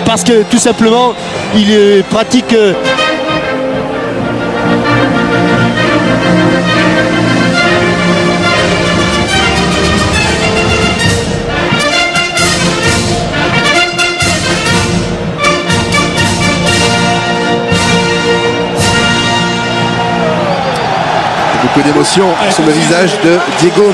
parce que tout simplement il pratique beaucoup d'émotion sur le visage de Diego.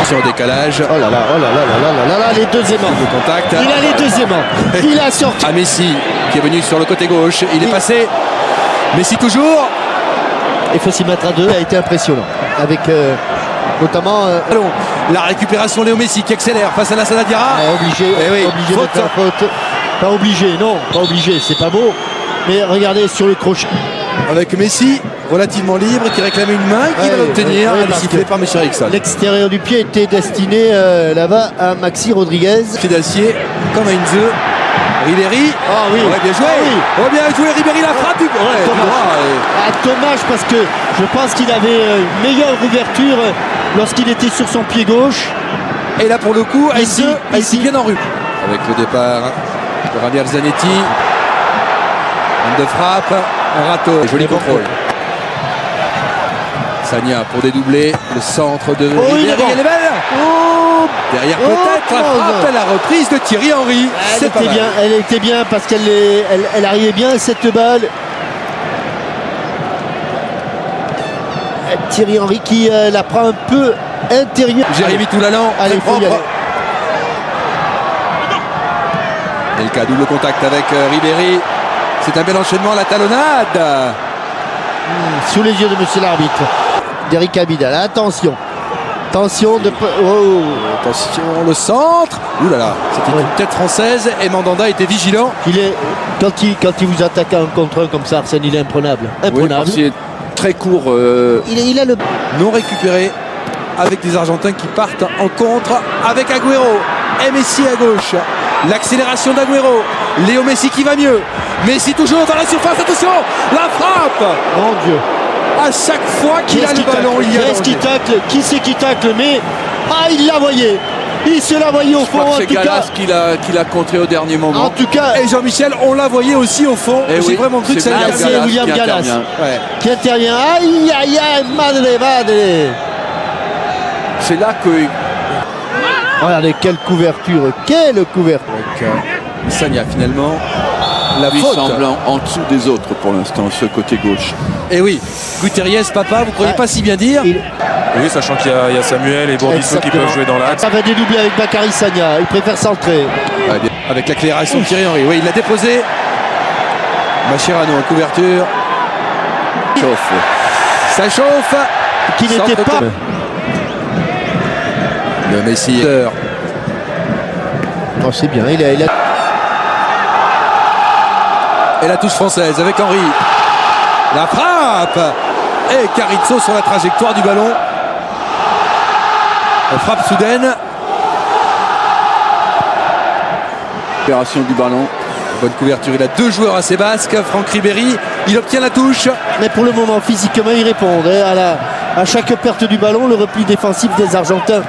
Sur décalage. oh là là, oh là là là là là là, les deux aimants. Le contact. Il a les deux aimants. Il a sorti. À Messi qui est venu sur le côté gauche. Il est passé. Messi toujours. Il faut s'y mettre à deux. Il a été impressionnant. Avec notamment. Allons. La récupération Léo Messi qui accélère face à la Diarra. Obligé, Eh oui, obligé faute. de faire faute. Pas obligé, non, pas obligé. C'est pas beau. Mais regardez sur le crochet. Avec Messi relativement libre qui réclamait une main qui va l'obtenir. ouais, Elle est parce sifflée que par M. Eriksson. L'extérieur du pied était destiné là-bas à Maxi Rodriguez. Pied d'acier comme à Inze. Ribéry. Ah oui. Ouais, bien joué. Ah oui. Oh, bien joué Ribéry, la frappe du du droit. Dommage parce que je pense qu'il avait une meilleure ouverture lorsqu'il était sur son pied gauche. Et là pour le coup, Ici, Inze ici. bien en rue. Avec le départ de Javier Zanetti. Bande de frappe. Un râteau. Joli contrôle. Sagna pour dédoubler. Le centre de Oh, il est Ribéry. bon. Elle est belle. Oh, Derrière Oh, peut-être la frappe, la reprise de Thierry Henry. elle C'est pas était mal. bien, elle était bien parce elle arrivait bien cette balle. Thierry Henry qui la prend un peu intérieure. Jérémy Toulalan, Allez, très faut y propre. aller. Elka, double contact avec Ribéry. C'est un bel enchaînement, la talonnade. Sous les yeux de monsieur l'arbitre. D'Eric Abidal. Attention. Attention de. Oh. Attention, le centre. Ouh là là, c'était Ouais. une tête française et Mandanda était vigilant. Quand il vous attaque un contre un comme ça, Arsène, il est imprenable. Imprenable. C'est très court. Il a le. Non récupéré avec des Argentins qui partent en contre avec Agüero et Messi à gauche. L'accélération d'Agüero. Léo Messi qui va mieux. Messi toujours dans la surface. Attention, la frappe. Mon Dieu. À chaque fois qu'il a Qui le ballon, il y a est-ce qui danger. tacle? Qui c'est qui tacle? Mais il la voyait. Il se la voyait au Je fond. crois que En c'est tout cas, Galas qui l'a contré au dernier moment. en tout cas, Et Jean-Michel, on la voyait aussi au fond. Eh J'ai oui, vraiment cru que c'est ça allait William c'est aller. Gallas William qui Gallas. intervient. Ouais. qui intervient. Aïe aïe aïe, madre. C'est là que Regardez quelle couverture, quelle couverture. Donc, Sagna finalement. La lui faute. semble en dessous des autres pour l'instant, ce côté gauche. Et oui, Gutierrez, papa, vous croyez Ouais. pas si bien dire. Oui, sachant qu'il y a Samuel et Bourdisso qui Exactement. peuvent jouer dans l'axe. Ça va dédoubler avec Bakary Sagna. Il préfère centrer. Ouais, bien. Avec l'accélération de Thierry Henry. Oui, il l'a déposé. Mascherano en couverture. Chauffe. Ça chauffe. Qui n'était Centre pas. de- Le Messi. Oh, c'est bien. Il a. Et la touche française avec Henry. La frappe. Et Carizzo sur la trajectoire du ballon. La frappe soudaine. Opération du ballon. Bonne couverture. Il a deux joueurs assez basques. Franck Ribéry. Il obtient la touche. Mais pour le moment, physiquement, ils répondent. À chaque perte du ballon, le repli défensif des Argentins.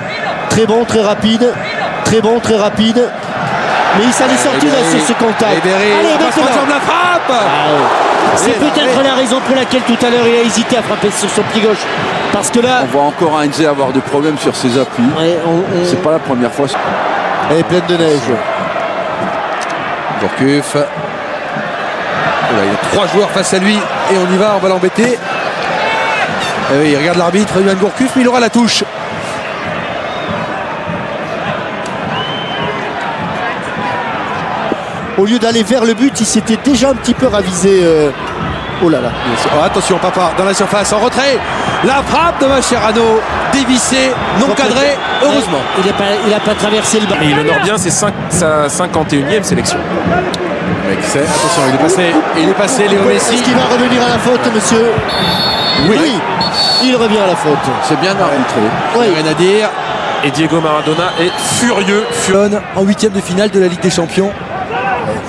Très bon, très rapide. Très bon, très rapide. Mais il s'en est sorti là sur ce contact. Ribéry. Allez, Passe maintenant. en jambe, la frappe. C'est Et- peut-être la raison pour laquelle tout à l'heure il a hésité à frapper sur son pied gauche. Parce que là, On voit encore Heinze avoir des problèmes sur ses appuis. ouais, C'est pas la première fois. elle est pleine de neige. Gourcuff. Et là, il y a trois joueurs face à lui et on y va, on va l'embêter. Et oui, il regarde l'arbitre, Yohan Gourcuff, mais il aura la touche. Au lieu d'aller vers le but, il s'était déjà un petit peu ravisé. Oh là là. Oh, attention, papa, dans la surface, en retrait. La frappe de Mascherano, dévissée, non cadrée, heureusement. Il n'a pas traversé le ballon. Et il honore bien sa 51e sélection. Attention, il est passé, Léo Est-ce Messi. qu'il va revenir à la faute, monsieur? Oui. Il revient à la faute. C'est bien arbitré. Oui. Rien à dire. Et Diego Maradona est furieux. En huitième de finale de la Ligue des Champions.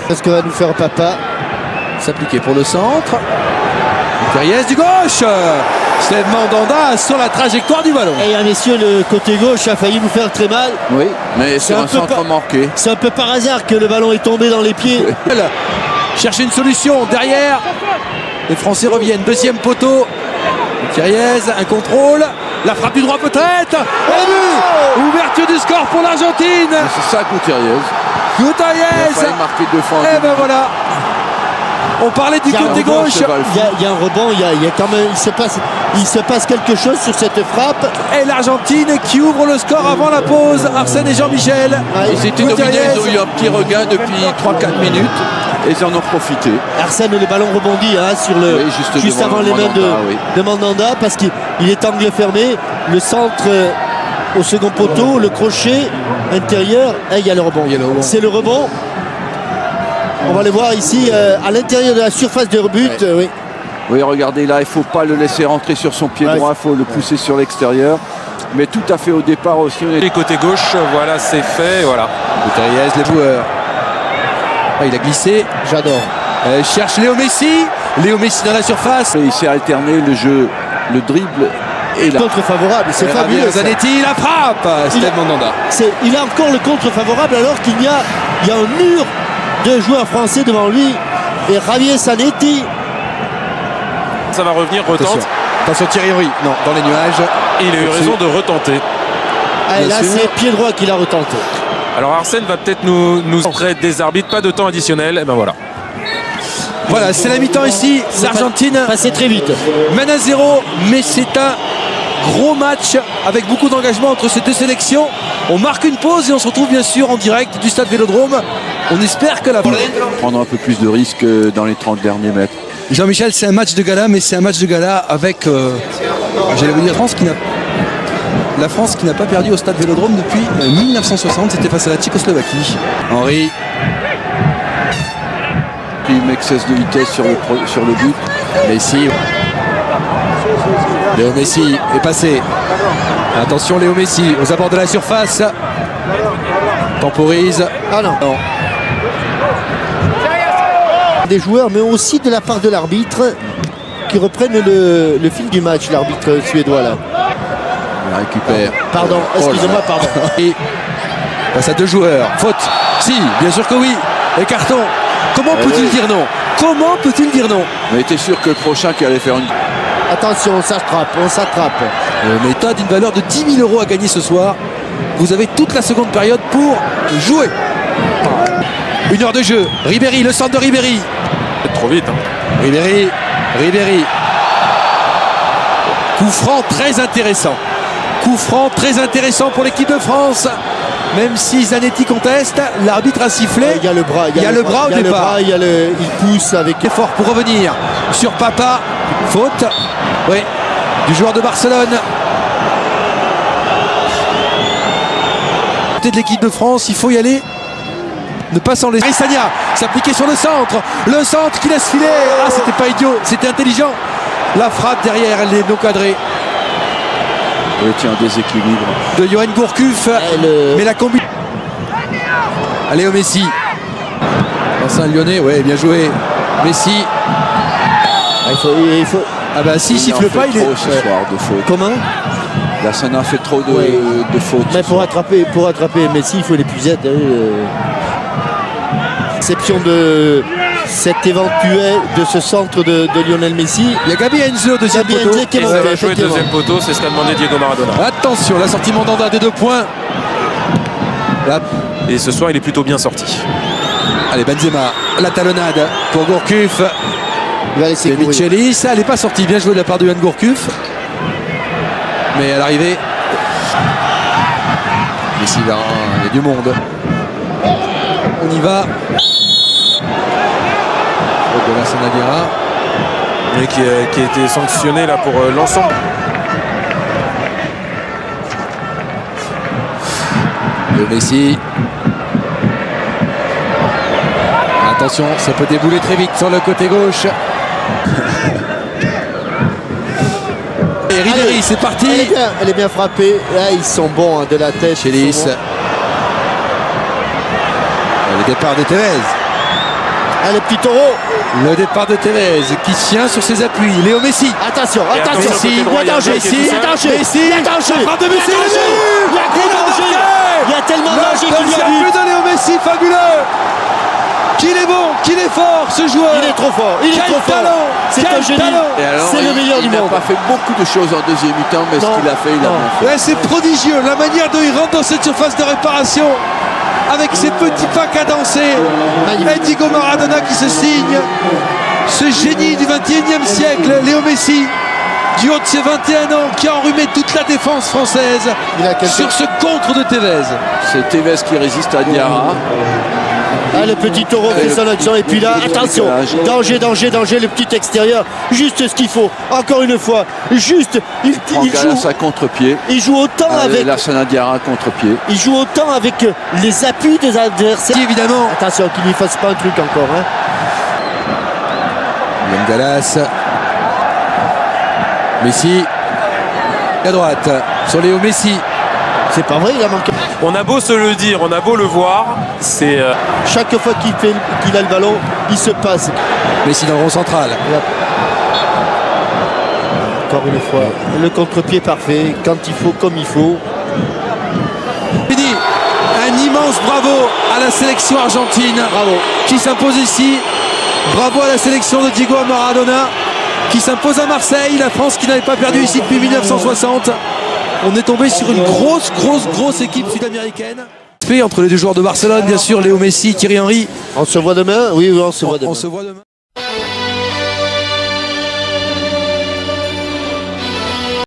Qu'est-ce que va nous faire papa? S'appliquer pour le centre. Thériès du gauche. Steve Mandanda sur la trajectoire du ballon. Et messieurs, le côté gauche a failli nous faire très mal. Oui, mais c'est un centre manqué. C'est un peu par hasard que le ballon est tombé dans les pieds. Chercher une solution derrière. Les Français reviennent. Deuxième poteau. Thériès, un contrôle. La frappe du droit peut-être. Et but. Ouverture du score pour l'Argentine. C'est ça, Gutiérrez. Il a Gutiérrez. failli marquer 2 fois. Et ben voilà. On parlait du côté gauche. Il y a un rebond, il y a quand même, il se passe quelque chose sur cette frappe. Et l'Argentine qui ouvre le score avant la pause. Arsène et Jean-Michel. Ils étaient dominés, ils ont eu un petit regain depuis 3-4 minutes et ils en ont profité. Arsène, le ballon rebondit sur le, Oui, juste avant les mains de Mandanda parce qu'il est angle fermé. Le centre au second poteau, le crochet intérieur, et il y a le rebond. C'est le rebond. On va les voir ici à l'intérieur de la surface de but. Oui. Oui, regardez là, il ne faut pas le laisser rentrer sur son pied droit, il faut le pousser sur l'extérieur. Mais tout à fait au départ aussi. Et côté gauche, voilà, c'est fait. Voilà. Gutiérrez, les joueurs. Il a glissé. J'adore. Cherche Léo Messi. Léo Messi dans la surface. Et il s'est alterné le jeu, le dribble et la Contre favorable, c'est fabuleux. Zanetti, la frappe. Steve Mandanda. Il a encore le contre favorable alors qu'il y a un mur de joueurs français devant lui. Et Javier Zanetti. Ça va revenir, retente. Attention Thierry Henry. Non, dans les nuages. Et il a eu raison de retenter. Et là, c'est pied droit qu'il a retenté. Alors Arsène va peut-être nous prêter des arbitres, pas de temps additionnel. Et ben voilà. Voilà, c'est la mi-temps ici. L'Argentine passé très vite. Mène à 0, mais c'est un gros match avec beaucoup d'engagement entre ces deux sélections. On marque une pause et on se retrouve bien sûr en direct du stade Vélodrome. On espère que la prendre un peu plus de risques dans les 30 derniers mètres. Jean-Michel, c'est un match de gala, mais c'est un match de gala avec j'allais vous dire la France qui n'a pas perdu au stade Vélodrome depuis 1960. C'était face à la Tchécoslovaquie. Henry. Une excès de vitesse sur le but. Messi. Léo Messi est passé. Attention Léo Messi aux abords de la surface. Temporise. Ah non. Des joueurs, mais aussi de la part de l'arbitre qui reprennent le fil du match, l'arbitre suédois là. Il récupère. Pardon, excusez-moi, pardon. Et face à deux joueurs. Faute. Si, bien sûr que oui. Et carton. Comment peut-il dire non? Comment peut-il dire non? Mais était sûr que le prochain qui allait faire une... Attention, on s'attrape. Méthode d'une valeur de 10 000 € à gagner ce soir. Vous avez toute la seconde période pour jouer. 1 heure de jeu. Ribéry, le centre de Ribéry. C'est trop vite. Ribéry. Coup franc très intéressant. Coup franc très intéressant pour l'équipe de France. Même si Zanetti conteste, l'arbitre a sifflé. Il y a le bras, il y a le bras au départ. Il pousse avec effort pour revenir sur Papa. Faute. Oui. Du joueur de Barcelone. De l'équipe de France, il faut y aller. Ne pas s'en laisser. Sagna s'appliquer sur le centre. Le centre qui laisse filer. Ah, c'était pas idiot, c'était intelligent. La frappe derrière, elle est non cadrée. Oui, tiens, un déséquilibre. De Johan Gourcuff. Mais la combi. Allez au Messi. L'ancien lyonnais, ouais, bien joué. Messi. Il faut... Ah bah s'il siffle pas, il est. Trop ce soir de faute. Comment? La Sana a fait trop de fautes. Mais pour attraper Messi, il faut l'épuisette. Exception de cet éventuel de ce centre de Lionel Messi. Il y a Gabi Enzo deuxième poteau. Et ça va jouer deuxième poteau, c'est ce qu'a demandé Diego Maradona. Attention, la sortie Mandanda des 2 points. Là. Et ce soir, il est plutôt bien sorti. Allez, Benzema, la talonnade pour Gourcuff. Il va laisser courir. Michelis, elle n'est pas sortie. Bien joué de la part de Johan Gourcuff. Mais à l'arrivée, ici, il y a du monde. On y va. De la Sanadira. Mais qui a été sanctionné là pour l'ensemble. Le Messi. Attention, ça peut débouler très vite sur le côté gauche. Et Ribéry, Allez, c'est parti. Elle est bien frappée. Là, ils sont bons hein, de la tête. Chélis. Ils sont bons. Le départ de Tevez. Ah, le petit taureau. Le départ de Tevez qui tient sur ses appuis. Léo Messi. Attention, Et attention. attention, Il y côté droit, a danger. il y a un Il y a mec danger. Messi. Il y a danger. La frappe de Messi. Il y a danger. Il y a gros danger. Il y a tellement de danger qu'il y a Deuxième but. but de Léo Messi, fabuleux. Qu'il est bon, qu'il est fort ce joueur. Il est trop fort. Il est Quel trop fort. talent. C'est Quel un génie. talent. Et alors, C'est le meilleur du Il n'a monde. pas fait beaucoup de choses en deuxième mi-temps, mais Non. ce qu'il a fait, il a Non. bien fait. Ouais, c'est prodigieux, la manière dont il rentre dans cette surface de réparation avec ses petits pas cadencés. Magnifique. Diego Maradona qui se signe. Ce génie du 21e siècle, Léo Messi, du haut de ses 21 ans, qui a enrhumé toute la défense française Il a quelqu'un- sur ce contre de Tevez. C'est Tevez qui résiste à Diarra. Ah, le petit taureau fait son action. Et puis là, attention. Danger, danger, danger. Le petit extérieur. Juste ce qu'il faut. Encore une fois. Juste. Il Galas joue. à contre-pied. Il joue autant avec. Lassana Diarra à contre-pied. Il joue autant avec les appuis des adversaires. Qui, évidemment, Attention qu'il ne fasse pas un truc encore. Hein. Yann Galas. Messi. À droite, sur Léo Messi. C'est pas vrai, il a manqué. On a beau se le dire, on a beau le voir, c'est Chaque fois qu'il a le ballon, il se passe. Messi dans le rond central. Encore une fois, le contre-pied parfait, quand il faut, comme il faut. Fini. Un immense bravo à la sélection argentine. Bravo. Qui s'impose ici. Bravo à la sélection de Diego Maradona qui s'impose à Marseille. La France qui n'avait pas perdu ici depuis 1960. On est tombé sur une grosse équipe sud-américaine. Entre les deux joueurs de Barcelone, bien sûr, Léo Messi, Thierry Henry. On se voit demain. Oui, on se voit demain. On se voit demain.